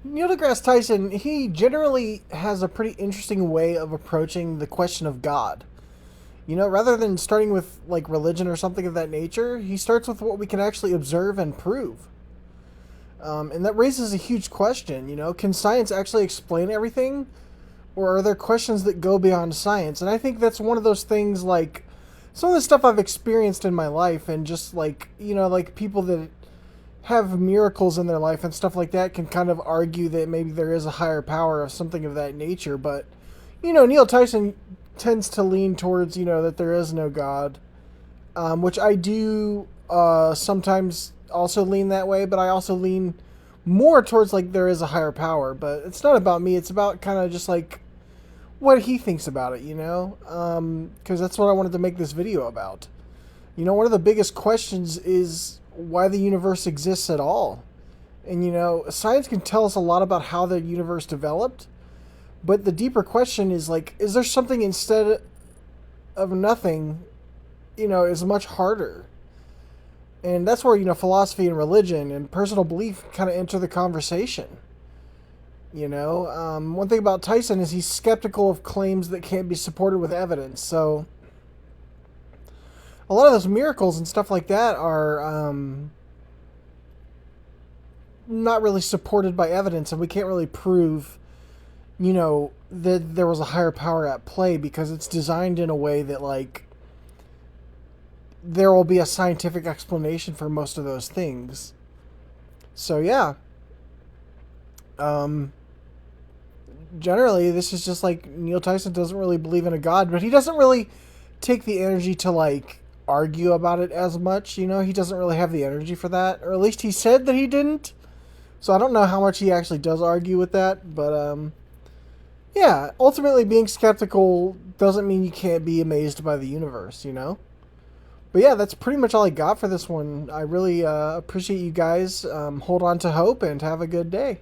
Neil deGrasse Tyson, he generally has a pretty interesting way of approaching the question of God. You know, rather than starting with like religion or something of that nature, he starts with what we can actually observe and prove. And that raises a huge question. You know, can science actually explain everything? Or are there questions that go beyond science? And I think that's one of those things like some of the stuff I've experienced in my life and just like, you know, like people that have miracles in their life and stuff like that can kind of argue that maybe there is a higher power or something of that nature. But, you know, Neil Tyson tends to lean towards, you know, that there is no God, which I do sometimes also lean that way, but I also lean more towards like there is a higher power. But it's not about me, it's about kind of just like what he thinks about it, you know? Because that's what I wanted to make this video about. You know, one of the biggest questions is why the universe exists at all. And, you know, science can tell us a lot about how the universe developed, but the deeper question is like, is there something instead of nothing, you know, is much harder? And that's where, you know, philosophy and religion and personal belief kind of enter the conversation. You know, one thing about Tyson is he's skeptical of claims that can't be supported with evidence. So a lot of those miracles and stuff like that are not really supported by evidence, and we can't really prove, you know, that there was a higher power at play because it's designed in a way that like there will be a scientific explanation for most of those things. So yeah, um, generally this is just like Neil Tyson doesn't really believe in a god, but he doesn't really take the energy to like argue about it as much. You know, he doesn't really have the energy for that, or at least he said that he didn't. So I don't know how much he actually does argue with that, but yeah, ultimately being skeptical doesn't mean you can't be amazed by the universe, you know? But yeah, that's pretty much all I got for this one. I really appreciate you guys. Hold on to hope and have a good day.